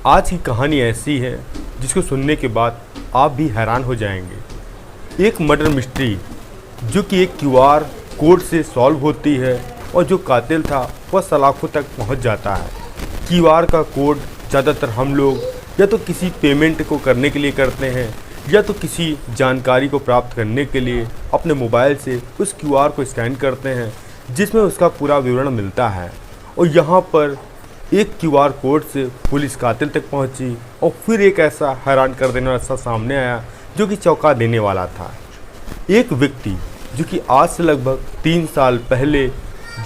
आज की कहानी ऐसी है जिसको सुनने के बाद आप भी हैरान हो जाएंगे। एक मर्डर मिस्ट्री जो कि एक क्यूआर कोड से सॉल्व होती है और जो कातिल था वह सलाखों तक पहुंच जाता है। क्यूआर का कोड ज़्यादातर हम लोग या तो किसी पेमेंट को करने के लिए करते हैं या तो किसी जानकारी को प्राप्त करने के लिए अपने मोबाइल से उस क्यूआर को स्कैन करते हैं जिसमें उसका पूरा विवरण मिलता है। और यहाँ पर एक क्यूआर कोड से पुलिस कातिल तक पहुंची और फिर एक ऐसा हैरान कर देने वाला सामने आया जो कि चौंका देने वाला था। एक व्यक्ति जो कि आज से लगभग 3 साल पहले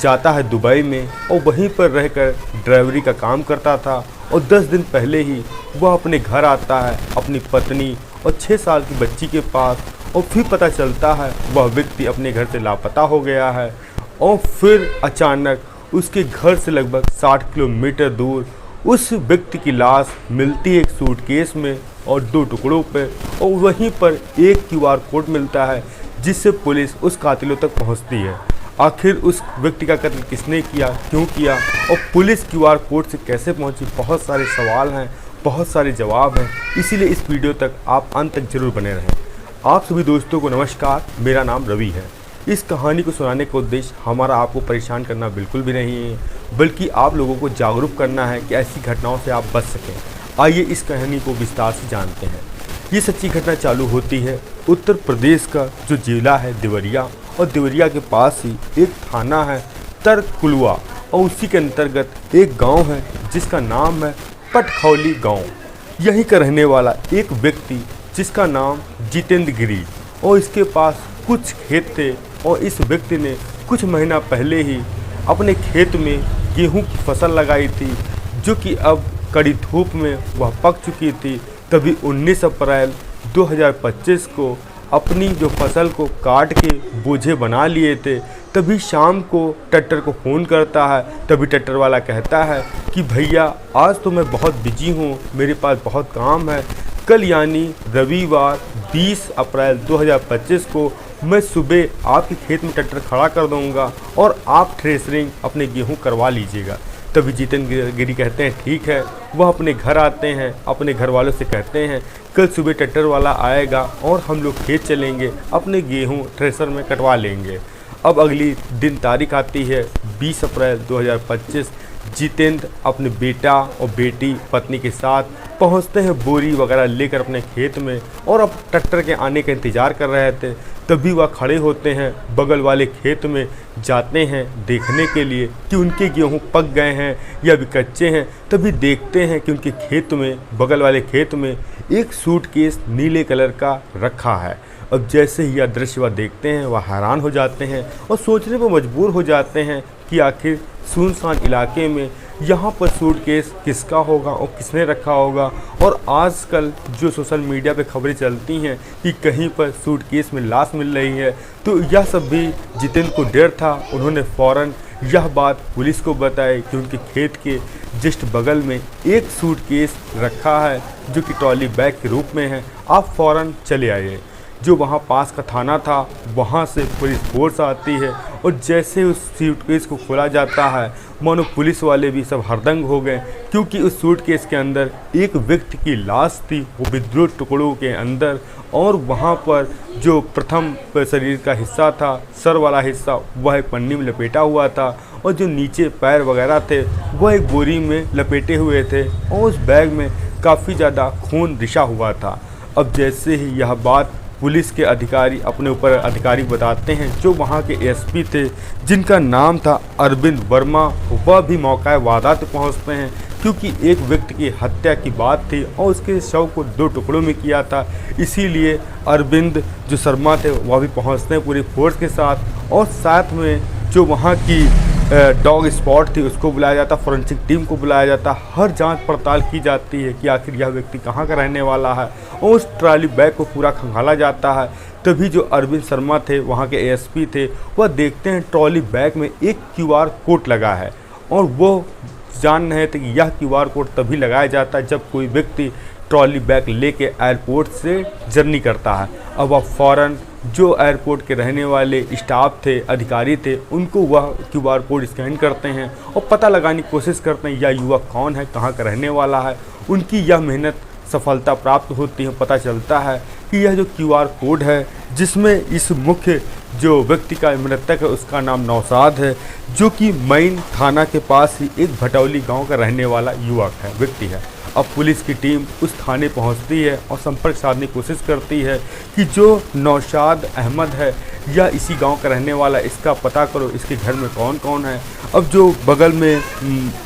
जाता है दुबई में और वहीं पर रहकर ड्राइवरी का काम करता था और 10 दिन पहले ही वह अपने घर आता है अपनी पत्नी और 6 साल की बच्ची के पास, और फिर पता चलता है वह व्यक्ति अपने घर से लापता हो गया है। और फिर अचानक उसके घर से लगभग 60 किलोमीटर दूर उस व्यक्ति की लाश मिलती है एक सूटकेस में और 2 टुकड़ों पे, और वहीं पर एक क्यूआर कोड मिलता है जिससे पुलिस उस कातिलों तक पहुंचती है। आखिर उस व्यक्ति का कत्ल किसने किया, क्यों किया और पुलिस क्यूआर कोड से कैसे पहुंची, बहुत सारे सवाल हैं, बहुत सारे जवाब हैं। इसीलिए इस वीडियो तक आप अंत तक जरूर बने रहें। आप सभी दोस्तों को नमस्कार, मेरा नाम रवि है। इस कहानी को सुनाने का उद्देश्य हमारा आपको परेशान करना बिल्कुल भी नहीं है, बल्कि आप लोगों को जागरूक करना है कि ऐसी घटनाओं से आप बच सकें। आइए इस कहानी को विस्तार से जानते हैं। ये सच्ची घटना चालू होती है उत्तर प्रदेश का जो जिला है देवरिया, और देवरिया के पास ही एक थाना है तरकुलवा, और उसी के अंतर्गत एक गांव है जिसका नाम है पटखौली गांव। यहीं का रहने वाला एक व्यक्ति जिसका नाम जितेंद्र गिरी, और इसके पास कुछ खेत थे और इस व्यक्ति ने कुछ महीना पहले ही अपने खेत में गेहूं की फसल लगाई थी जो कि अब कड़ी धूप में वह पक चुकी थी। तभी 19 अप्रैल 2025 को अपनी जो फसल को काट के बोझे बना लिए थे, तभी शाम को ट्रैक्टर को फ़ोन करता है। तभी ट्रैक्टर वाला कहता है कि भैया आज तो मैं बहुत बिजी हूँ, मेरे पास बहुत काम है। कल यानी रविवार 20 अप्रैल 2025 को मैं सुबह आपके खेत में ट्रैक्टर खड़ा कर दूंगा और आप थ्रेसरिंग अपने गेहूं करवा लीजिएगा। तभी जितेंद्र गिरी कहते हैं ठीक है। वह अपने घर आते हैं, अपने घर वालों से कहते हैं कल सुबह ट्रैक्टर वाला आएगा और हम लोग खेत चलेंगे, अपने गेहूं थ्रेसर में कटवा लेंगे। अब अगली दिन तारीख आती है 20 अप्रैल 2025। जितेंद्र अपने बेटा और बेटी पत्नी के साथ पहुंचते हैं बोरी वगैरह लेकर अपने खेत में, और अब ट्रैक्टर के आने का इंतज़ार कर रहे थे। तभी वह खड़े होते हैं बगल वाले खेत में, जाते हैं देखने के लिए कि उनके गेहूं पक गए हैं या अभी कच्चे हैं। तभी देखते हैं कि उनके खेत में, बगल वाले खेत में एक सूटकेस नीले कलर का रखा है। अब जैसे ही यह दृश्य वह देखते हैं वह हैरान हो जाते हैं और सोचने पर मजबूर हो जाते हैं कि आखिर सुनसान इलाके में यहाँ पर सूटकेस किसका होगा और किसने रखा होगा। और आजकल जो सोशल मीडिया पे खबरें चलती हैं कि कहीं पर सूटकेस में लाश मिल रही है, तो यह सब भी जितेंद्र को डर था। उन्होंने फ़ौरन यह बात पुलिस को बताई कि उनके खेत के जस्ट बगल में एक सूटकेस रखा है जो कि ट्रॉली बैग के रूप में है, आप फ़ौरन चले आइए। जो वहाँ पास का थाना था वहाँ से पुलिस फोर्स आती है, और जैसे उस सूटकेस को खोला जाता है मानो पुलिस वाले भी सब हरदंग हो गए, क्योंकि उस सूटकेस के अंदर एक व्यक्ति की लाश थी, वो विद्रोह टुकड़ों के अंदर। और वहाँ पर जो प्रथम शरीर का हिस्सा था, सर वाला हिस्सा, वह एक पन्नी में लपेटा हुआ था, और जो नीचे पैर वगैरह थे वह एक बोरी में लपेटे हुए थे, और उस बैग में काफ़ी ज़्यादा खून रिसा हुआ था। अब जैसे ही यह बात पुलिस के अधिकारी अपने ऊपर अधिकारी बताते हैं जो वहाँ के एसपी थे जिनका नाम था अरविंद वर्मा, वह भी मौका वारदात पे पहुँचते हैं, क्योंकि एक व्यक्ति की हत्या की बात थी और उसके शव को 2 टुकड़ों में किया था। इसीलिए अरविंद जो शर्मा थे वह भी पहुँचते हैं पूरी फोर्स के साथ, और साथ में जो वहाँ की डॉग स्पॉट थी उसको बुलाया जाता, फॉरेंसिक टीम को बुलाया जाता, हर जांच पड़ताल की जाती है कि आखिर यह व्यक्ति कहाँ का रहने वाला है, और उस ट्रॉली बैग को पूरा खंगाला जाता है। तभी जो अरविंद शर्मा थे वहाँ के एएसपी थे, वह देखते हैं ट्रॉली बैग में एक क्यूआर कोड लगा है, और वो जान रहे थे कि यह क्यूआर कोड तभी लगाया जाता है जब कोई व्यक्ति ट्रॉली बैग लेके एयरपोर्ट से जर्नी करता है। अब वह फ़ौरन जो एयरपोर्ट के रहने वाले स्टाफ थे, अधिकारी थे, उनको वह क्यूआर कोड स्कैन करते हैं और पता लगाने की कोशिश करते हैं यह युवक कौन है, कहाँ का रहने वाला है। उनकी यह मेहनत सफलता प्राप्त होती है। पता चलता है कि यह जो क्यूआर कोड है, जिसमें इस मुख्य जो व्यक्ति का मृतक है उसका नाम नौशाद है, जो कि मैन थाना के पास ही एक भटौली गांव का रहने वाला युवक है, व्यक्ति है। अब पुलिस की टीम उस थाने पहुंचती है और संपर्क साधने की कोशिश करती है कि जो नौशाद अहमद है या इसी गांव का रहने वाला, इसका पता करो, इसके घर में कौन कौन है। अब जो बगल में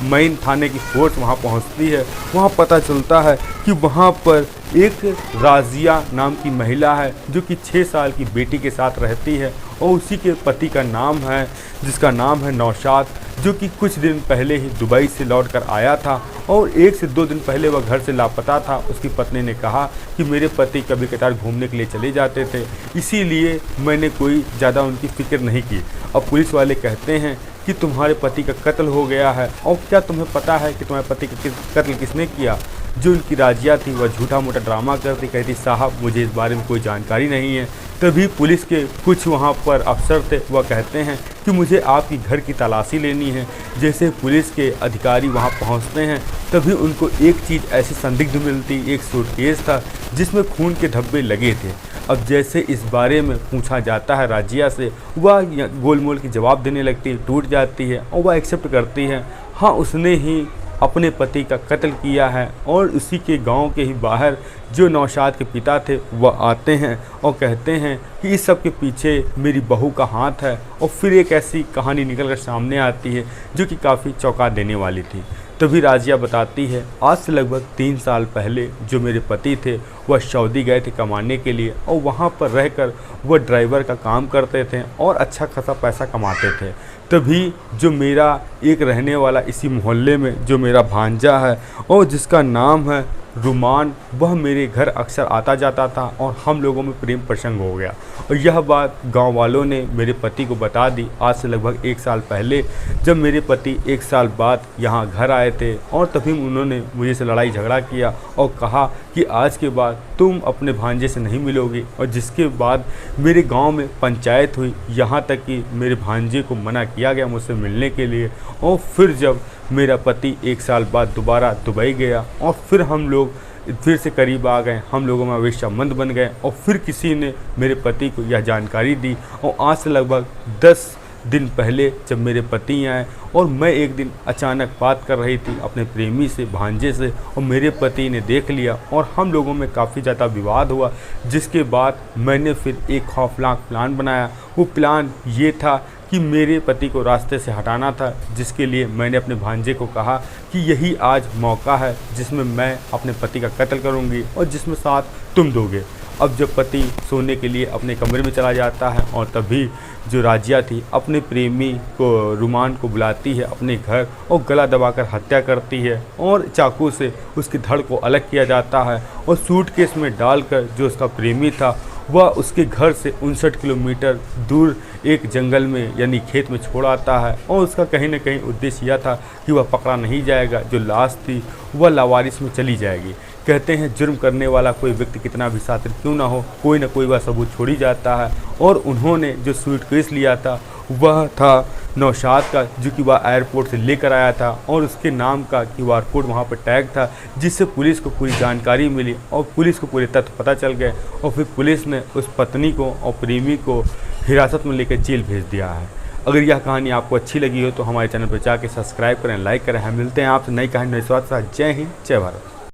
मैन थाने की फोर्स वहां पहुंचती है, वहां पता चलता है कि वहां पर एक राजिया नाम की महिला है, जो कि 6 साल की बेटी के साथ रहती है और उसी के पति का नाम है, जिसका नाम है नौशाद, जो कि कुछ दिन पहले ही दुबई से लौट कर आया था और 1 से 2 दिन पहले वह घर से लापता था। उसकी पत्नी ने कहा कि मेरे पति कभी कभार घूमने के लिए चले जाते थे, इसीलिए मैंने कोई ज़्यादा उनकी फिक्र नहीं की। अब पुलिस वाले कहते हैं कि तुम्हारे पति का कत्ल हो गया है, और क्या तुम्हें पता है कि तुम्हारे पति का कत्ल किसने किया। जो उनकी राजिया थी वह झूठा मोटा ड्रामा करती, कहती साहब मुझे इस बारे में कोई जानकारी नहीं है। तभी पुलिस के कुछ वहाँ पर अफसर थे, वह कहते हैं कि मुझे आपकी घर की तलाशी लेनी है। जैसे पुलिस के अधिकारी वहाँ पहुँचते हैं, तभी उनको एक चीज़ ऐसी संदिग्ध मिलती, एक सूटकेस था जिसमें खून के धब्बे लगे थे। अब जैसे इस बारे में पूछा जाता है राजिया से, वह गोलमोल की जवाब देने लगती है, टूट जाती है और वह एक्सेप्ट करती है, हाँ उसने ही अपने पति का कत्ल किया है। और उसी के गांव के ही बाहर जो नौशाद के पिता थे वह आते हैं और कहते हैं कि इस सब के पीछे मेरी बहू का हाथ है। और फिर एक ऐसी कहानी निकल कर सामने आती है जो कि काफ़ी चौंका देने वाली थी। तभी राजिया बताती है, आज से लगभग 3 साल पहले जो मेरे पति थे वह सऊदी गए थे कमाने के लिए, और वहाँ पर रहकर वह ड्राइवर का काम करते थे और अच्छा खासा पैसा कमाते थे। तभी जो मेरा एक रहने वाला इसी मोहल्ले में जो मेरा भांजा है और जिसका नाम है रुमान, वह मेरे घर अक्सर आता जाता था और हम लोगों में प्रेम प्रसंग हो गया। और यह बात गांव वालों ने मेरे पति को बता दी आज से लगभग 1 साल पहले, जब मेरे पति 1 साल बाद यहाँ घर आए थे। और तभी उन्होंने मुझे से लड़ाई झगड़ा किया और कहा कि आज के बाद तुम अपने भांजे से नहीं मिलोगे। और जिसके बाद मेरे गांव में पंचायत हुई, यहाँ तक कि मेरे भांजे को मना किया गया मुझसे मिलने के लिए। और फिर जब मेरा पति 1 साल बाद दोबारा दुबई गया और फिर हम लोग फिर से करीब आ गए, हम लोगों में अविश्वास बन गए। और फिर किसी ने मेरे पति को यह जानकारी दी, और आज से लगभग 10 दिन पहले जब मेरे पति आए और मैं एक दिन अचानक बात कर रही थी अपने प्रेमी से, भांजे से, और मेरे पति ने देख लिया और हम लोगों में काफ़ी ज़्यादा विवाद हुआ। जिसके बाद मैंने फिर एक खौफनाक प्लान बनाया। वो प्लान ये था कि मेरे पति को रास्ते से हटाना था, जिसके लिए मैंने अपने भांजे को कहा कि यही आज मौका है जिसमें मैं अपने पति का कत्ल करूंगी और जिसमें साथ तुम दोगे। अब जब पति सोने के लिए अपने कमरे में चला जाता है और तभी जो राजिया थी अपने प्रेमी को रुमान को बुलाती है अपने घर और गला दबाकर हत्या करती है और चाकू से उसकी धड़ को अलग किया जाता है और सूटकेस में डालकर जो उसका प्रेमी था वह उसके घर से 59 किलोमीटर दूर एक जंगल में यानी खेत में छोड़ आता है। और उसका कहीं ना कहीं उद्देश्य यह था कि वह पकड़ा नहीं जाएगा, जो लाश थी वह लावारिस में चली जाएगी। कहते हैं जुर्म करने वाला कोई व्यक्ति कितना भी शातिर क्यों ना हो, कोई ना कोई वह सबूत छोड़ ही जाता है। और उन्होंने जो सूटकेस लिया था वह था नौशाद का, जो कि वह एयरपोर्ट से लेकर आया था और उसके नाम का क्यूआर कोड वहाँ पर टैग था, जिससे पुलिस को पूरी जानकारी मिली और पुलिस को पूरे तथ्य पता चल गए। और फिर पुलिस ने उस पत्नी को और प्रेमी को हिरासत में लेकर जेल भेज दिया है। अगर यह कहानी आपको अच्छी लगी हो तो हमारे चैनल पर जाके सब्सक्राइब करें, लाइक करें। हम मिलते हैं आपसे नई कहानी नए स्वाद के साथ। जय हिंद, जय भारत।